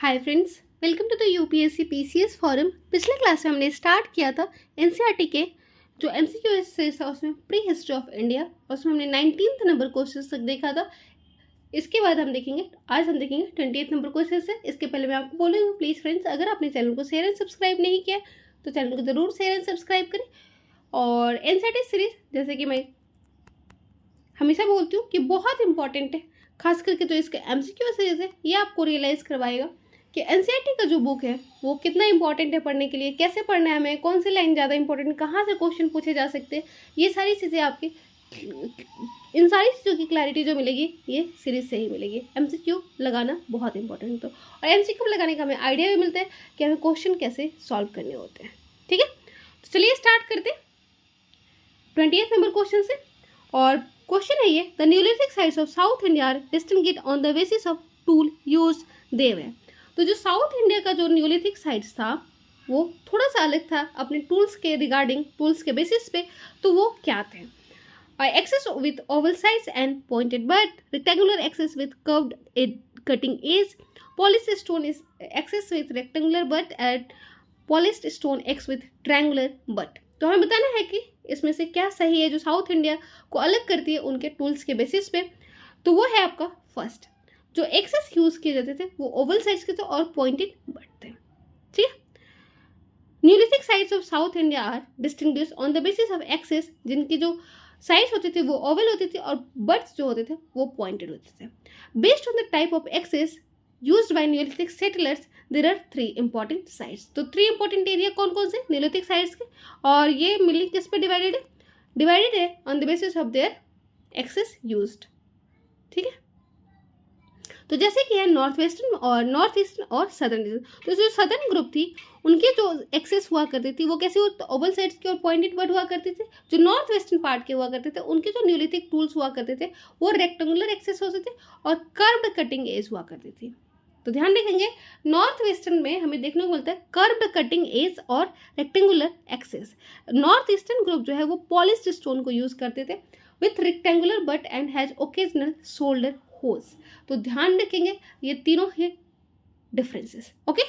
Hi friends, welcome to the UPSC PCS forum. पिछले class में हमने स्टार्ट किया था एनसीईआरटी के जो एमसीक्यू एसेस था उसमें प्री हिस्ट्री ऑफ इंडिया, उसमें हमने 19th नंबर क्वेश्चन तक देखा था। इसके बाद हम देखेंगे, आज हम देखेंगे 28th नंबर क्वेश्चन से। इसके पहले मैं आपको बोलूँगी प्लीज़ फ्रेंड्स, अगर आपने चैनल को शेयर एंड सब्सक्राइब नहीं किया तो चैनल को ज़रूर शेयर एंड सब्सक्राइब करें। और एनसीईआरटी सीरीज जैसे कि मैं हमेशा बोलती हूँ कि बहुत इंपॉर्टेंट है, खास करके जो इसके एमसीक्यू सीरीज है ये आपको रियलाइज़ करवाएगा कि एनसीईआरटी का जो बुक है वो कितना इंपॉर्टेंट है पढ़ने के लिए, कैसे पढ़ना है हमें, कौन सी लाइन ज़्यादा इंपॉर्टेंट, कहाँ से क्वेश्चन पूछे जा सकते हैं, ये सारी चीज़ें आपकी, इन सारी चीज़ों की क्लैरिटी जो मिलेगी ये सीरीज से ही मिलेगी। एमसीक्यू लगाना बहुत इंपॉर्टेंट है, और एमसीक्यू लगाने का हमें आइडिया भी मिलता है कि हमें क्वेश्चन कैसे सॉल्व करने होते हैं। ठीक है, तो चलिए स्टार्ट करते हैं 28th नंबर क्वेश्चन से। और क्वेश्चन है ये, the neolithic sites of south India are distinguished on the basis of tool used there way. तो जो साउथ इंडिया का जो न्यूलिथिक साइट्स था वो थोड़ा सा अलग था अपने टूल्स के रिगार्डिंग, टूल्स के बेसिस पे। तो वो क्या थे? Axes with oval sides and pointed butt, rectangular axes with curved cutting edge, polished stone is axes with rectangular butt and polished stone axe with triangular butt. तो हमें बताना है कि इसमें से क्या सही है जो साउथ इंडिया को अलग करती है उनके टूल्स के बेसिस पे। तो वो है आपका फर्स्ट, जो एक्सेस यूज किए जाते थे वो ओवल साइड्स के थे और पॉइंटेड बट थे। ठीक है, neolithic sides of south India are distinguished on the basis of axes, जिनकी जो साइड्स होते थे वो ओवल होती थी और बट्स जो होते थे वो पॉइंटेड होते थे। Based on the type of axes used by neolithic settlers there are 3 important sites. तो 3 इंपॉर्टेंट एरिया कौन कौन से न्यूलिथिक साइट्स के, और ये मिली किस पे डिवाइडेड है? डिवाइडेड है on the basis of their axes used. ठीक है, तो जैसे कि है नॉर्थ वेस्टर्न और नॉर्थ ईस्टर्न और सदर्न रीजन। तो जो सदर्न ग्रुप थी उनकी जो एक्सेस हुआ करती थी वो कैसे ओवल साइड्स की और पॉइंटेड बट हुआ करती थी। जो नॉर्थ वेस्टर्न पार्ट के हुआ करते थे उनके जो न्यूलिथिक टूल्स हुआ करते थे वो रेक्टेंगुलर एक्सेस होते थे और कर्व्ड कटिंग एज हुआ करती थी। तो ध्यान रखेंगे, नॉर्थ वेस्टर्न में हमें देखने को मिलता है कर्व्ड कटिंग एज और rectangular axes. North eastern group जो है वो पॉलिश्ड स्टोन को यूज करते थे with rectangular butt and has occasional shoulder holes. तो ध्यान रखेंगे ये तीनों है differences. Okay,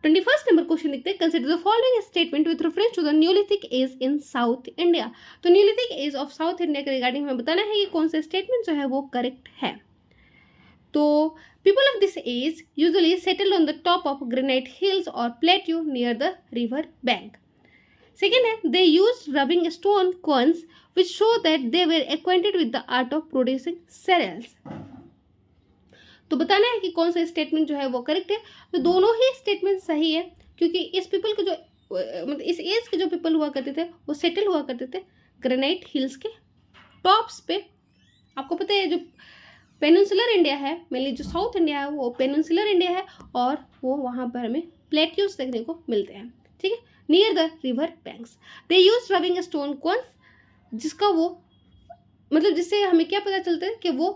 21st number question देखते हैं, consider the following statement with reference to the neolithic age in South India. तो neolithic age of south India के रिगार्डिंग हमें बताना है ये कौन सा स्टेटमेंट जो है वो करेक्ट है। तो people of this age usually settled on the top of granite hills or plateau near the river bank. Second है, they used rubbing stone cones which show that they were acquainted with the art of producing cereals. तो बताना है कि कौन सा statement जो है वो करेक्ट है। तो दोनों ही स्टेटमेंट सही है, क्योंकि इस पीपल के जो मतलब इस एज के जो पीपल हुआ करते थे वो सेटल हुआ करते थे ग्रेनाइट हिल्स के टॉप्स पे। आपको पता है जो पेनिनसुलर इंडिया है, मेनली जो साउथ इंडिया है वो पेनिनसुलर इंडिया है, और वो वहाँ पर हमें प्लेट्यूज देखने को मिलते हैं। ठीक है, near the river banks they use rubbing stone cons, जिसका वो मतलब जिससे हमें क्या पता चलता है कि वो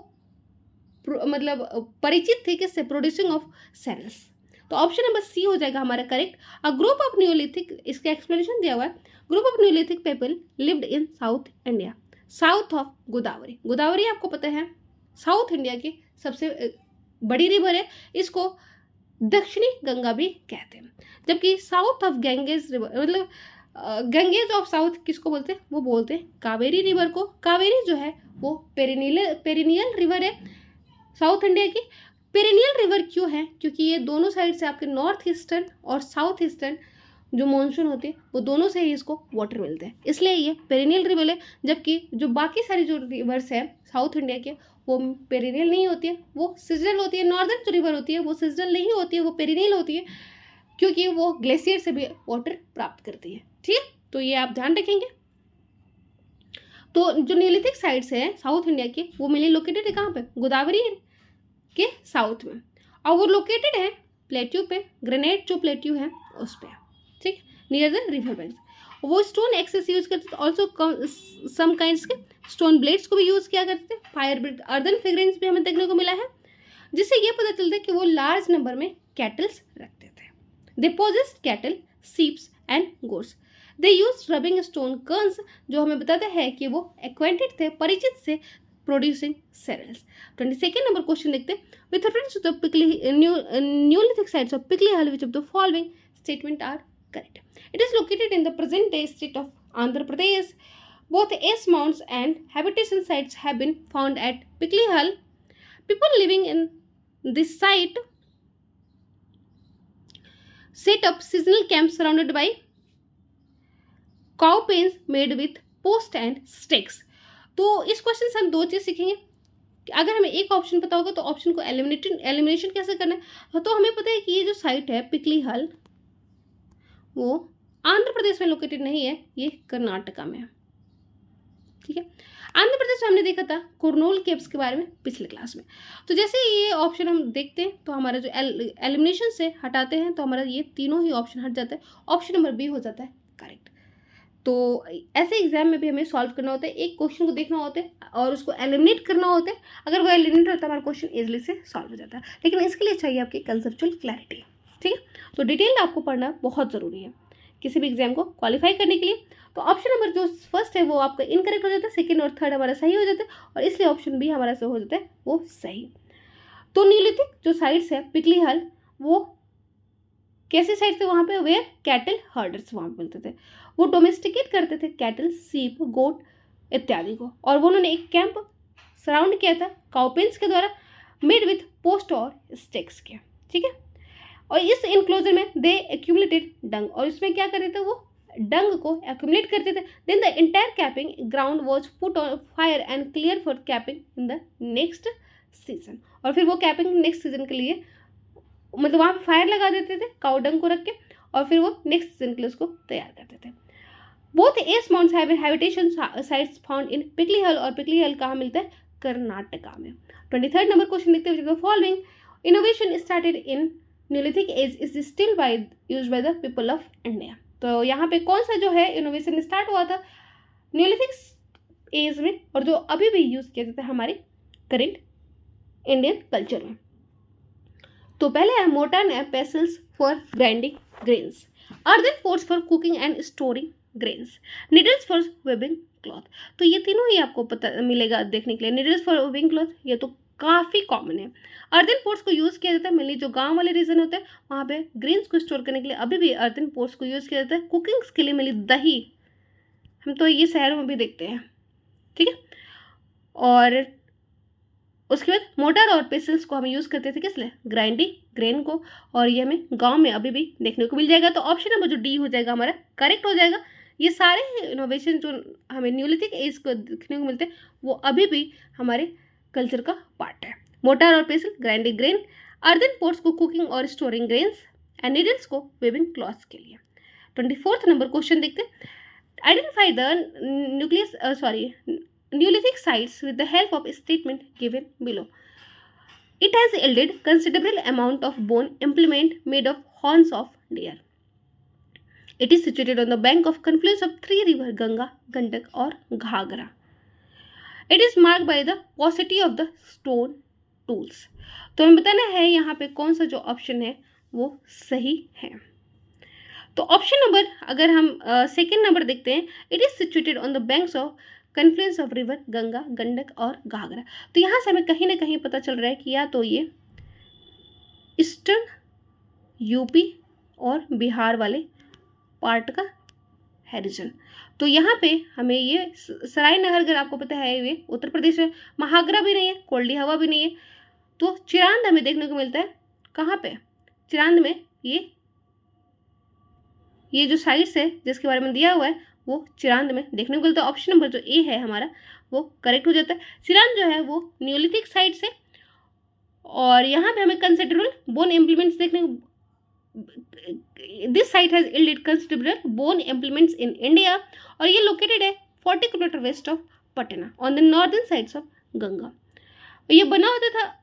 मतलब परिचित थे किससे, प्रोड्यूसिंग ऑफ सेल्स। तो ऑप्शन नंबर सी हो जाएगा हमारा correct. A group of Neolithic, इसका एक्सप्लेनेशन दिया हुआ है, group of Neolithic people lived in South India south of Godavari. Godavari आपको पता है साउथ इंडिया की सबसे बड़ी रिवर है, इसको दक्षिणी गंगा भी कहते हैं। जबकि साउथ ऑफ गैंगेज रिवर, मतलब गंगेज ऑफ साउथ किसको बोलते हैं? वो बोलते हैं कावेरी रिवर को। कावेरी जो है वो पेरिनियल रिवर है साउथ इंडिया की। पेरिनियल रिवर क्यों है? क्योंकि ये दोनों साइड से आपके नॉर्थ ईस्टर्न और साउथ ईस्टर्न जो मानसून होते हैं वो दोनों से ही इसको वाटर मिलते हैं, इसलिए ये पेरिनियल रिवर है। जबकि जो बाकी सारी जो रिवर्स है साउथ इंडिया के वो पेरिनियल नहीं होती है, वो सीजनल होती है। नॉर्दर्न जो रिवर होती है वो सीजनल नहीं होती है, वो पेरिनियल होती है, क्योंकि वो ग्लेशियर से भी वाटर प्राप्त करती है। ठीक, तो ये आप ध्यान रखेंगे। तो जो न्यूलिथिक साइट्स है साउथ इंडिया की वो मेनली लोकेटेड है कहाँ पे? गोदावरी के साउथ में, और वो लोकेटेड है प्लेट्यू पे, ग्रेनाइट जो प्लेट्यू है उस पर। ठीक, नियर द रिवर बैंक्स। वो स्टोन एक्सेस यूज करते थे, ऑल्सो सम काइंड्स के स्टोन ब्लेड्स को भी यूज किया करते थे। फायर ब्रिक अर्दन फिगरेंस भी हमें देखने को मिला है, जिससे ये पता चलता है कि वो लार्ज नंबर में कैटल्स रखते थे। They possessed cattle, sheeps and goats. They use rubbing stone querns, जो हमें बताता है कि वो एक्वेंटेड थे, परिचित से producing cereals. 22nd number question देखते हैं, with reference to the Neolithic sites of Pickly Hall, which of the following statement are correct? It is located in the present day state of Andhra Pradesh. Both ace mounds and habitation sites have been found at Pickly Hall. People living in this site set up seasonal camps surrounded by cow pens made with post and stakes. तो इस question से हम दो चीज सीखेंगे। अगर हमें एक ऑप्शन पता होगा तो ऑप्शन को एलिमिनेशन कैसे करना है। तो हमें पता है कि ये जो साइट है पिकली हल वो आंध्र प्रदेश में लोकेटेड नहीं है, ये कर्नाटका में है। ठीक है, आंध्र प्रदेश में हमने देखा था कुरनूल केव्स के बारे में पिछले क्लास में। तो जैसे ये ऑप्शन हम देखते हैं तो हमारा जो एलिमिनेशन से हटाते हैं तो हमारा ये तीनों ही ऑप्शन हट जाता है, ऑप्शन नंबर बी हो जाता है करेक्ट। तो ऐसे एग्जाम में भी हमें सॉल्व करना होता है, एक क्वेश्चन को देखना होता है और उसको एलिमिनेट करना होता है। अगर वो एलिमिनेट होता है हमारा क्वेश्चन इजीली से सॉल्व हो जाता है, लेकिन इसके लिए चाहिए आपकी कंसेप्चुअल क्लैरिटी। ठीक है, तो डिटेल आपको पढ़ना बहुत ज़रूरी है किसी भी एग्जाम को क्वालिफाई करने के लिए। तो ऑप्शन नंबर जो फर्स्ट है वो आपका इनकरेक्ट हो जाता है, सेकंड और थर्ड हमारा सही हो जाता है और इसलिए ऑप्शन बी हमारा जो हो जाता है वो सही। तो न्यूलिथिक जो साइट्स है पिकली हल वो कैसे साइट्स थे, वहाँ पे वेयर कैटल हर्डर्स वहाँ पे मिलते थे, वो डोमेस्टिकेट करते थे कैटल, सीप, गोट इत्यादि को, और वो उन्होंने एक कैंप सराउंड किया था काउपेंस के द्वारा मेड विथ पोस्ट और स्टेक्स के। ठीक है, और इस इनक्लोजर में दे एक्यूमुलेटेड डंग, और इसमें क्या करते थे वो डंग को एक्यूमुलेट करते थे। Then the entire capping ground was put on fire and clear for capping in the next season, और फिर वो कैपिंग नेक्स्ट सीजन के लिए मतलब वहाँ पे फायर लगा देते थे काउ डंग को रख के, और फिर वो नेक्स्ट सीजन के लिए उसको तैयार करते थे। Both ash mounds have habitation sites found in Piklihal, और पिकली हल कहाँ मिलता है, कर्नाटका में। 23rd नंबर क्वेश्चन देखते हैं, following innovation started in neolithic age is still used by the people of India. तो यहाँ पे कौन सा जो है इनोवेशन स्टार्ट हुआ था न्यूलिथिक एज में और जो अभी भी यूज किया जाता है हमारे करेंट इंडियन कल्चर में। तो पहले है mortar and pestles for grinding grains, earthen pots for cooking and storing grains, needles for weaving cloth. तो ये तीनों ही आपको पता मिलेगा देखने के लिए। निडल्स फॉर वेबिंग क्लॉथ ये तो काफ़ी कॉमन है। अर्दन पोर्ट्स को यूज़ किया जाता है मेनली जो गांव वाले रीजन होते हैं वहाँ पे ग्रेन्स को स्टोर करने के लिए अभी भी अर्दन पोर्ट्स को यूज़ किया जाता है। कुकिंग्स के लिए मेनली दही, हम तो ये शहरों में भी देखते हैं। ठीक है, और उसके बाद मोटर और पेसल्स को हम यूज़ करते थे किस लिए, ग्राइंडिंग ग्रेन को, और ये हमें गांव में अभी भी देखने को मिल जाएगा। तो ऑप्शन नंबर जो डी हो जाएगा हमारा करेक्ट हो जाएगा। ये सारे इनोवेशन जो हमें न्यूलिथिक एज को देखने को मिलते हैं वो अभी भी हमारे कल्चर का पार्ट है। मोटर और पेसल ग्राइंडिंग ग्रेन, अर्दन पोर्ट्स को कुकिंग और स्टोरिंग ग्रेन्स, एंड नीडल्स को वेबिंग क्लॉथ्स के लिए। 24th नंबर क्वेश्चन देखते हैं, identify the Neolithic sites with the help of a statement given below. It has yielded considerable amount of bone implement made of horns of deer. It is situated on the bank of confluence of three rivers Ganga, Gandak और Ghagra. It is marked by the paucity of the stone tools. तो हमें बताना है यहाँ पे कौन सा जो ऑप्शन है वो सही है। तो ऑप्शन नंबर अगर हम सेकेंड नंबर देखते हैं, it is situated on the banks of confluence of river Ganga, Gandak और घाघरा। तो यहाँ से हमें कहीं ना कहीं पता चल रहा है कि या तो ये ईस्टर्न यूपी और बिहार वाले पार्ट का है रीजन। तो यहाँ पे हमें ये सराय नगर अगर आपको पता है ये उत्तर प्रदेश में, महागरा भी नहीं है, कोल्डी हवा भी नहीं है। तो चिरांद हमें देखने को मिलता है कहाँ पे, चिरांद में ये जो साइट्स है जिसके बारे में दिया हुआ है वो चिरांद में देखने को मिलता है। ऑप्शन नंबर जो ए है हमारा वो करेक्ट हो जाता है। चिरांद जो है वो न्यूलिथिक साइट्स है और यहाँ पे हमें कंसिडरेबल बोन इम्प्लीमेंट्स देखने को, this site has yielded considerable bone implements in India, और ये लोकेटेड है 40 kilometre west of Patna on the northern sides of Ganga. ये बना होता था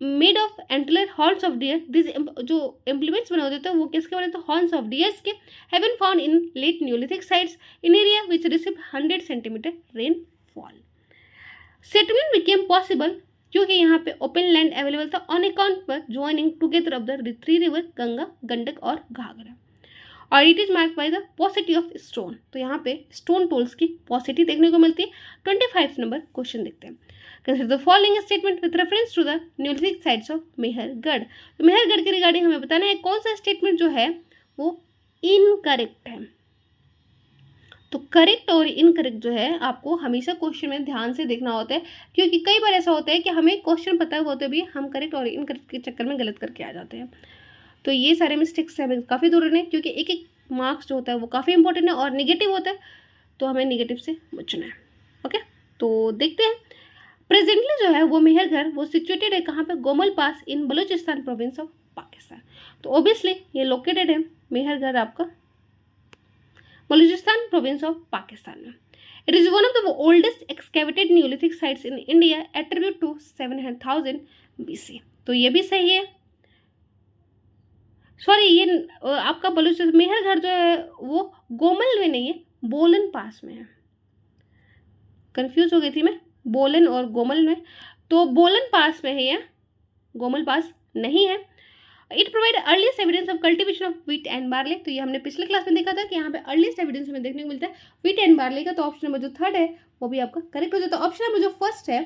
made of antler horns of deer. This जो इम्प्लीमेंट्स बना होते थे वो किसके बने थे, हॉर्न्स ऑफ डियर्स के, have been found in late neolithic sites in area which receive 100 centimetre rainfall. Settlement became possible क्योंकि यहाँ पे ओपन लैंड अवेलेबल था ऑन अकाउंट पर joining together of the three river Ganga, Gandak और घाघरा, और it is marked by the पॉसिटी of stone. तो यहाँ पे स्टोन टूल्स की पॉसिटी देखने को मिलती है। 25 नंबर क्वेश्चन देखते हैं, consider the following statement with reference to the neolithic sites of Mehrgarh. तो मेहरगढ़ के रिगार्डिंग हमें बताना है कौन सा स्टेटमेंट जो है वो इनकरेक्ट है। तो करेक्ट और इनकरेक्ट जो है आपको हमेशा क्वेश्चन में ध्यान से देखना होता है, क्योंकि कई बार ऐसा होता है कि हमें क्वेश्चन पता होते भी हम करेक्ट और इनकरेक्ट के चक्कर में गलत करके आ जाते हैं। तो ये सारे मिस्टेक्स से हमें काफ़ी दूर रहना है, क्योंकि एक एक मार्क्स जो होता है वो काफ़ी इंपॉर्टेंट है और निगेटिव होता है, तो हमें निगेटिव से बचना है। ओके, तो देखते हैं प्रेजेंटली जो है वो मेहरगढ़ वो सिचुएटेड है कहाँ पे, गोमल पास इन बलूचिस्तान प्रोविंस ऑफ पाकिस्तान। तो ऑब्वियसली ये लोकेटेड है मेहरगढ़ आपका बलूचिस्तान प्रोविंस ऑफ पाकिस्तान में। It is one of the oldest excavated neolithic sites in India attribute to 700,000 BC। तो ये भी सही है। सॉरी, ये आपका बलूचिस्तान मेहरगढ़ जो है वो गोमल में नहीं है, बोलन पास में है। कंफ्यूज हो गई थी मैं बोलन और गोमल में, तो बोलन पास में है, या गोमल पास नहीं है। It provide earliest evidence of cultivation of wheat and barley. तो ये हमने पिछले क्लास में देखा था कि यहाँ पे अर्लीस्ट एविडेंस हमें देखने को मिलता है व्हीट एंड बार्ले का। तो ऑप्शन नंबर जो थर्ड है वो भी आपका करेक्ट हो जाता है। ऑप्शन नंबर जो फर्स्ट है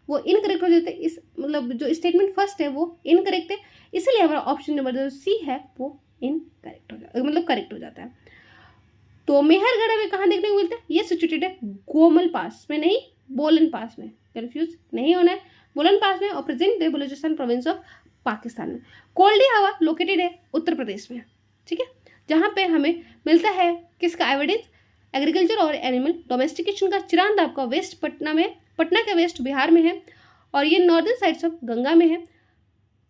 वो इनकरेक्ट हो जाता है। इस मतलब जो स्टेटमेंट फर्स्ट है वो इनकरेक्ट है, इसलिए हमारा ऑप्शन नंबर जो सी है वो इनकरेक्ट हो जाता है, मतलब करेक्ट हो जाता है। तो मेहरगढ़ हमें कहाँ देखने को मिलता है, ये सिचुएटेड है गोमल पास में, नहीं बोलन पास में, कंफ्यूज नहीं होना है, बोलन पास में और present day Balochistan province of Pakistan में। कोल्डी हवा लोकेटेड है उत्तर प्रदेश में, ठीक है, जहाँ पे हमें मिलता है किसका एविडेंस, एग्रीकल्चर और एनिमल डोमेस्टिकेशन का। चिरांद आपका वेस्ट पटना में, पटना के वेस्ट बिहार में है और ये नॉर्दर्न साइड्स ऑफ गंगा में है,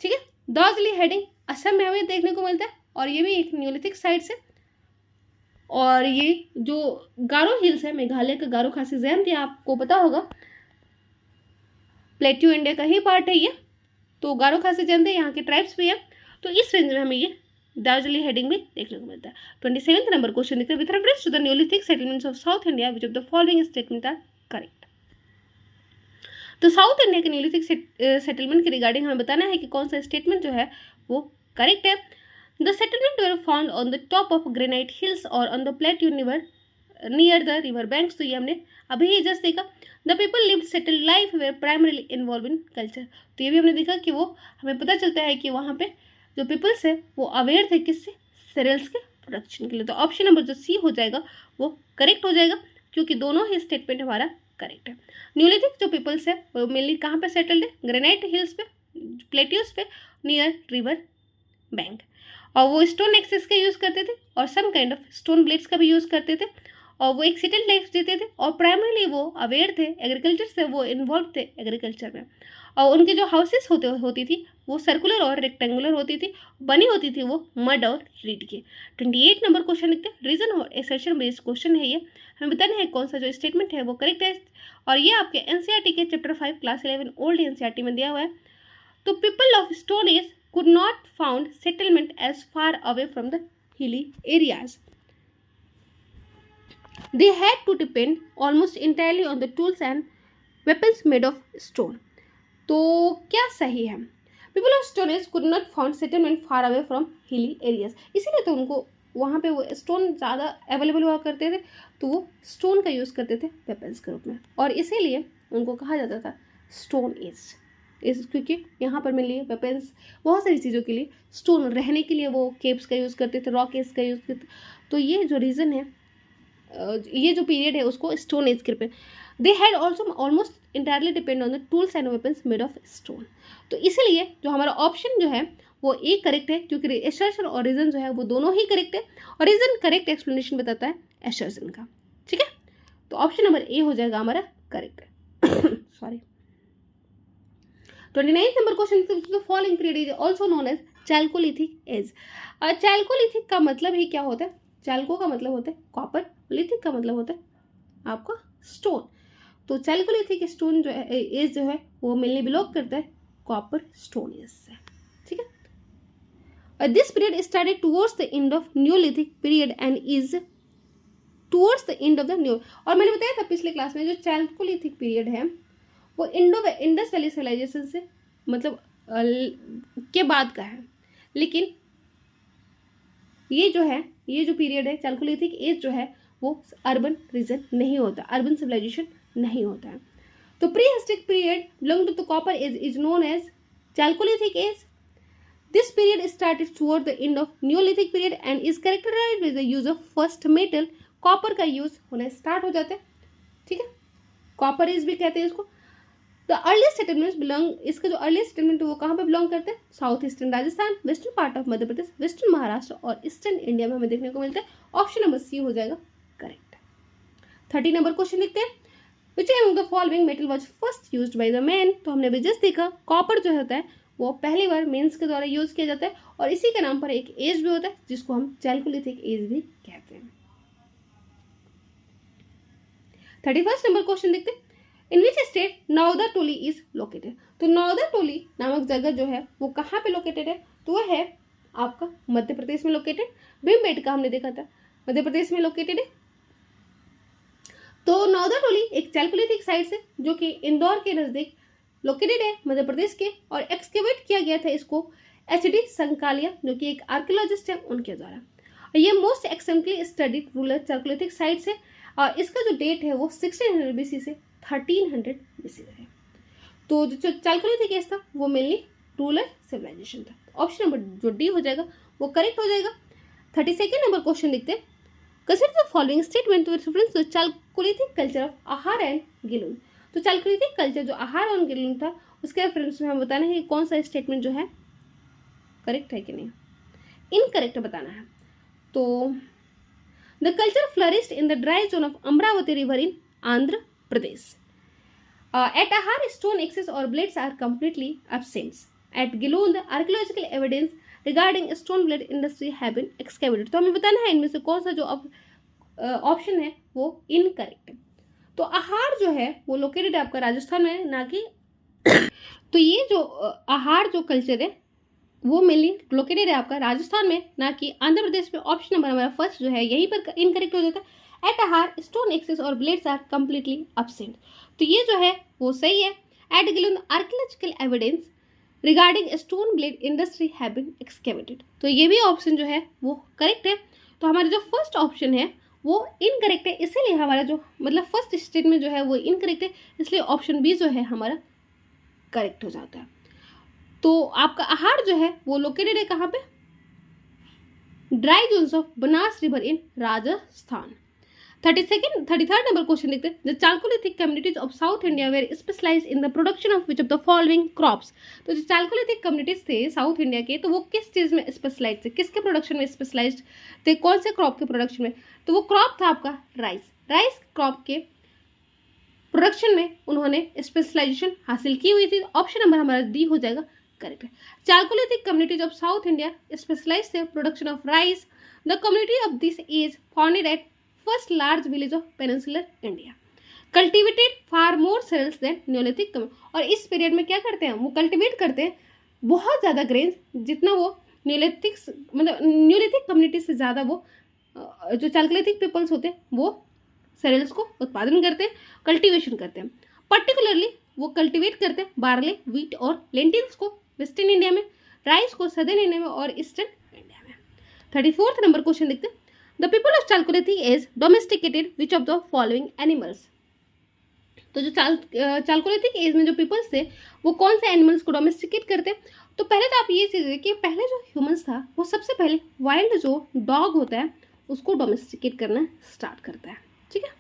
ठीक है। दार्जिलिंग हेडिंग असम में हमें देखने को मिलता है और ये भी एक न्यूलिथिक साइट्स है। और ये जो गारो हिल्स है, मेघालय का गारो खासी जयंती आपको पता होगा, प्लेट्यू इंडिया का ही पार्ट है ये। तो गारो खासी जयंती यहाँ के ट्राइब्स भी है। तो इस रेंज में हमें ये दार्जिलिंग हेडिंग भी देखने को मिलता है। 27th नंबर क्वेश्चन देखते हैं, with reference to the neolithic settlements of south India which of the following statement are correct. तो साउथ इंडिया के न्यूलिथिक सेटलमेंट के रिगार्डिंग हमें बताना है कि कौन सा स्टेटमेंट जो है वो करेक्ट है। The settlement were found on the top of granite hills और on the plateau near the river banks. तो ये हमने अभी ही जस्ट देखा। The people lived settled life were primarily involve in culture. तो ये भी हमने देखा कि वो हमें पता चलता है कि वहाँ पे जो पीपल्स है वो अवेयर थे किससे, सेरेल्स के प्रोडक्शन के लिए। तो ऑप्शन नंबर जो सी हो जाएगा वो करेक्ट हो जाएगा, क्योंकि दोनों ही स्टेटमेंट हमारा करेक्ट है। न्यूलिथिक जो पीपल्स है वो मेनली कहाँ पे सेटल्ड है, ग्रेनाइट हिल्स पे, प्लेट्यूज पे, नियर रिवर बैंक। और वो स्टोन एक्सेस का यूज़ करते थे और some kind of stone blades का भी यूज़ करते थे और वो एक सेटल्ड लाइफ जीते थे और प्राइमरली वो अवेयर थे एग्रीकल्चर से, वो इन्वॉल्व थे एग्रीकल्चर में। और उनकी जो हाउसेस होती थी वो सर्कुलर और रेक्टेंगुलर होती थी, बनी होती थी वो मड और रीड की। 28 नंबर क्वेश्चन देखते हैं, रीजन और एसर्शन बेस्ड क्वेश्चन है ये। हमें बताना है कौन सा जो स्टेटमेंट है वो करेक्ट है और ये आपके एनसीईआरटी के चैप्टर 5 क्लास 11 ओल्ड एनसीईआरटी में दिया हुआ है। तो people of stone age could not found settlement as far away from the hilly areas. They had to depend almost entirely on the tools and weapons made of stone. तो क्या सही है? People of Stone Age could not found settlement far away from hilly areas. इसीलिए तो उनको वहाँ पे वो स्टोन ज़्यादा अवेलेबल हुआ करते थे, तो वो स्टोन का यूज़ करते थे वेपन्स के रूप में और इसीलिए उनको कहा जाता था स्टोन एज। क्योंकि यहाँ पर मिली वेपन्स बहुत सारी चीज़ों के लिए, स्टोन रहने के लिए वो केव्स का यूज़ करते थे, रॉक एज का यूज़ करते थे। तो ये जो रीज़न है, ये जो पीरियड है उसको स्टोन एज के रूप में। They had also almost entirely depend on the tools and weapons made of stone. तो इसलिए जो हमारा ऑप्शन जो है वो एक करेक्ट है, क्योंकि एसर्शन और रीज़न जो है वो दोनों ही करेक्ट है और रीज़न करेक्ट एक्सप्लेनेशन बताता है एसर्शन का, ठीक है। तो ऑप्शन नंबर ए हो जाएगा हमारा करेक्ट है। Sorry. 29th number question, following period is also known as chalcolithic age. Chalcolithic का मतलब ही क्या होता है, चैल्को का मतलब होता है कॉपर, लिथिक का मतलब होता है आपका स्टोन। तो चैल्कोलिथिक स्टोन जो है एज जो है वो मेनली बिलोंग करता है कॉपर स्टोन एज से, ठीक है। This period started towards the end of neolithic period and is towards the end of the new. और मैंने बताया था पिछले क्लास में जो चैल्कोलिथिक पीरियड है वो इंडस वैली सिविलाइजेशन से मतलब के बाद का है, लेकिन ये जो पीरियड है चैल्कोलिथिक एज जो है वो अर्बन रीजन नहीं होता, अर्बन सिविलाइजेशन नहीं होता है। तो prehistoric period belong to the copper age is known as chalcolithic age. This period started toward the end of neolithic period and is characterised with the use of first metal. Copper का use होना start हो जाता है. ठीक है, copper age भी कहते हैं इसको. द अर्लीस्ट सेटलमेंट्स बिलोंग, इसका जो अर्लीस्ट सेटलमेंट है वो कहाँ पे बिलोंग करते हैं? South eastern Rajasthan, western part of Madhya Pradesh, western Maharashtra और ईस्टर्न इंडिया में हमें देखने को मिलता है. ऑप्शन नंबर सी हो जाएगा करेक्ट. 30 नंबर क्वेश्चन लिखते हैं. Which among the following metal was first used by the man. तो हमने अभी जस्ट देखा कॉपर जो होता है वो पहली बार मेंस के द्वारा यूज किया जाता है और इसी के नाम पर एक एज भी होता है जिसको हम चैल्कोलिथिक एज भी कहते हैं. 31 नंबर क्वेश्चन देखते हैं. इन विच स्टेट नौदाटोली इज लोकेटेड. तो नौदाटोली नामक जगह जो है वो कहाँ पे लोकेटेड है? तो वह है आपका मध्य प्रदेश में लोकेटेड. भीमबेटका हमने देखा था मध्य प्रदेश में लोकेटेड है. तो नौदाटोली एक चैल्कोलिथिक साइट है जो कि इंदौर के नजदीक लोकेटेड है मध्य प्रदेश के, और एक्सकेवेट किया गया था इसको एच.डी. संकालिया जो कि एक आर्कियोलॉजिस्ट है उनके द्वारा. ये most extensively studied rural Chalcolithic sites है और इसका जो डेट है वो 1600 BC से 1300 BC है. तो जो चैल्कोलिथिक एज था वो मेनली रूरल सिविलाइजेशन था. ऑप्शन नंबर जो डी हो जाएगा वो करेक्ट हो जाएगा. 32 नंबर क्वेश्चन देखते हैं. Consider the following statement with reference to chalcolithic culture of Ahar and Gilund. तो चैल्कोलिथिक कल्चर जो आहार और गिलुन था उसके रेफरेंस में हम बताना है कि कौन सा स्टेटमेंट जो है करेक्ट है कि नहीं, इनकरेक्ट बताना है. तो the culture flourished in the dry zone of Amravati river in Andhra Pradesh. At Ahar, stone axes or blades are completely absent. At Giloon, the archaeological evidence regarding stone blade industry have been excavated. तो हमें बताना है इनमें से कौन सा जो option है वो इनकरेक्ट है. तो आहार जो है वो लोकेटेड है आपका राजस्थान में, ना कि तो ये जो आहार जो कल्चर है वो मेनली लोकेटेड है आपका राजस्थान में, ना कि आंध्र प्रदेश में. ऑप्शन नंबर हमारा फर्स्ट जो है यहीं पर इनकरेक्ट हो जाता है. एट आहार स्टोन एक्सेस और ब्लेड्स आर कम्प्लीटली absent. तो ये जो है वो सही है. At Gilund archaeological evidence regarding stone blade industry have been excavated. तो ये भी ऑप्शन जो है वो करेक्ट है. तो हमारा जो फर्स्ट ऑप्शन है वो इनकरेक्ट है, इसीलिए हमारा जो मतलब फर्स्ट स्टेटमेंट जो है वो इनकरेक्ट है, इसलिए ऑप्शन बी जो है हमारा करेक्ट हो जाता है. तो आपका आहार जो है वो लोकेटेड है कहाँ पे? Dry zones of Banas river in Rajasthan. 33rd number question देखते हैं. The chalcolithic communities of south India were specialised in the production of which of the following crops. तो जो चाल्कोलिथिक कम्युनिटीज थे साउथ इंडिया के, तो वो किस चीज़ में स्पेशलाइज्ड थे, किसके प्रोडक्शन में स्पेशलाइज्ड थे, कौन से क्रॉप के प्रोडक्शन में? तो वो क्रॉप था आपका राइस. राइस क्रॉप के प्रोडक्शन में उन्होंने स्पेशलाइजेशन हासिल की हुई थी. ऑप्शन नंबर हमारा डी हो जाएगा करेक्ट है. Chalcolithic communities of south India specialized थे production of rice. The community of this is founded at first large village of peninsular India. Cultivated far more cells than neolithic. और इस period में क्या करते हैं, वो कल्टिवेट करते हैं बहुत ज़्यादा ग्रेन्स, जितना वो न्यूलिथिक मतलब न्यूलिथिक कम्युनिटी से ज़्यादा वो जो चाल्कोलिथिक पीपल्स होते हैं वो सेरेल्स को उत्पादन करते हैं, कल्टिवेशन करते हैं. पर्टिकुलरली वो कल्टिवेट करते हैं बार्ले, व्हीट और लेंटिल्स को वेस्टर्न इंडिया में, राइस को सदर्न इंडिया में और ईस्टर्न इंडिया में. 34th नंबर क्वेश्चन देखते हैं. The people of chalcolithic age domesticated which of the following animals. तो जो चाल्कोलिथिक एज में जो पीपल्स थे वो कौन से एनिमल्स को डोमेस्टिकेट करते हैं? तो पहले तो आप ये चीज़ देखिए, पहले जो ह्यूमंस था वो सबसे पहले वाइल्ड जो डॉग होता है उसको डोमेस्टिकेट करना स्टार्ट करता है. ठीक है,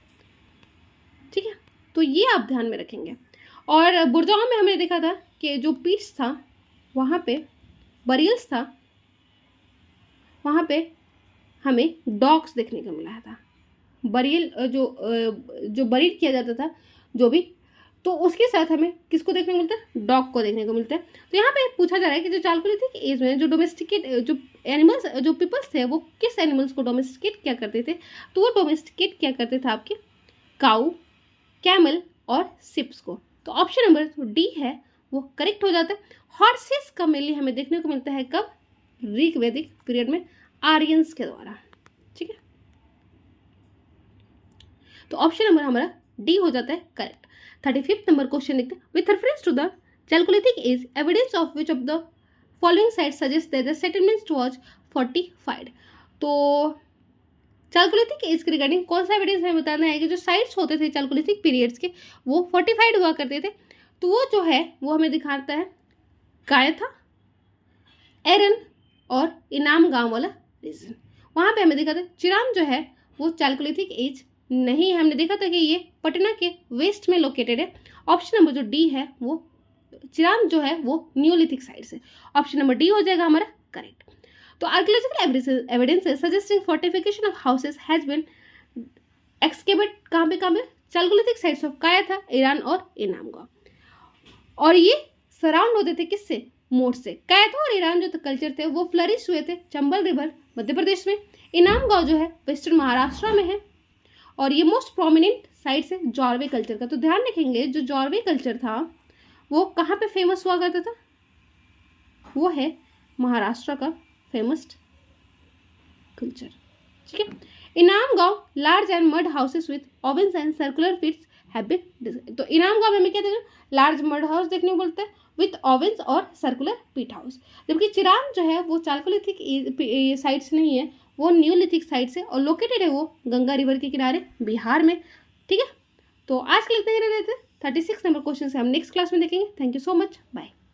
ठीक है, तो ये आप ध्यान में रखेंगे. और बुरजाओं में हमने देखा था कि जो पीट्स था वहाँ पे बरियल्स था, वहाँ पे हमें डॉग्स देखने को मिला था. बरियल जो बरीड किया जाता था जो भी, तो उसके साथ हमें किसको देखने को मिलता है? डॉग को देखने को मिलता है. तो यहाँ पे पूछा जा रहा है कि जो चाल्कोलिथिक एज में जो डोमेस्टिकेट जो एनिमल्स जो पीपल्स थे वो किस एनिमल्स को डोमेस्टिकेट क्या करते थे? तो वो डोमेस्टिकेट क्या करते थे आपके काऊ, कैमल और सिप्स को. तो ऑप्शन नंबर जो डी है वो करेक्ट हो जाता है. हॉर्सेस का मेनली हमें देखने को मिलता है कब? ऋग वैदिक पीरियड में आर्यंस के द्वारा. ठीक है, तो ऑप्शन नंबर हमारा डी हो जाता है करेक्ट. 35th नंबर क्वेश्चन देखते हैं. With reference to the chalcolithic age evidence of which of the following site suggest that the settlement was fortified. तो चालकोलिथिक एज के रिगार्डिंग कौन सा एविडेंस हमें बताना है कि जो साइट्स होते थे चालकोलिथिक पीरियड्स के वो फोर्टिफाइड हुआ करते थे, तो वो जो है वो हमें दिखाता है कायथा, एरन और इनाम गांव वाला रीजन। वहाँ पे हमें देखा था चिराम जो है वो चालकोलिथिक एज नहीं है, हमने देखा था कि ये पटना के वेस्ट में लोकेटेड है। ऑप्शन नंबर जो डी है वो चिराम जो है वो न्यूलिथिक साइड से, ऑप्शन नंबर डी हो जाएगा हमारा करेक्ट। तो archaeological evidences suggesting fortification of houses has been excavate कहाँ पे chalcolithic sites of Kayatha, Eran और इनाम गांव, और ये सराउंड होते थे किससे, मोट से। कायथा और ईरान जो कल्चर थे वो फ्लरिश हुए थे चंबल रिवर मध्य प्रदेश में। इनाम गांव जो है वेस्टर्न महाराष्ट्र में है, और ये मोस्ट प्रोमिनेंट साइट्स है जॉर्वे कल्चर का। तो ध्यान रखेंगे जो जॉर्वे कल्चर था वो कहाँ पे फेमस हुआ करता था, वो है महाराष्ट्र का फेमस कल्चर, ठीक है। Inamgaon large and mud houses with ovens and circular pits have been design. तो इनाम गांव में हमें क्या देखा, लार्ज मड हाउस देखने को बोलते हैं विथ ओवन्स और सर्कुलर पिट हाउस। जबकि चिराम जो है वो चालकोलिथिक साइट्स नहीं है, वो न्यूलिथिक साइट्स है और लोकेटेड है वो गंगा रिवर के किनारे बिहार में, ठीक है। तो आज के लिए इतना ही रहते हैं। 36 नंबर क्वेश्चन से हम नेक्स्ट क्लास में देखेंगे। Thank you so much, bye.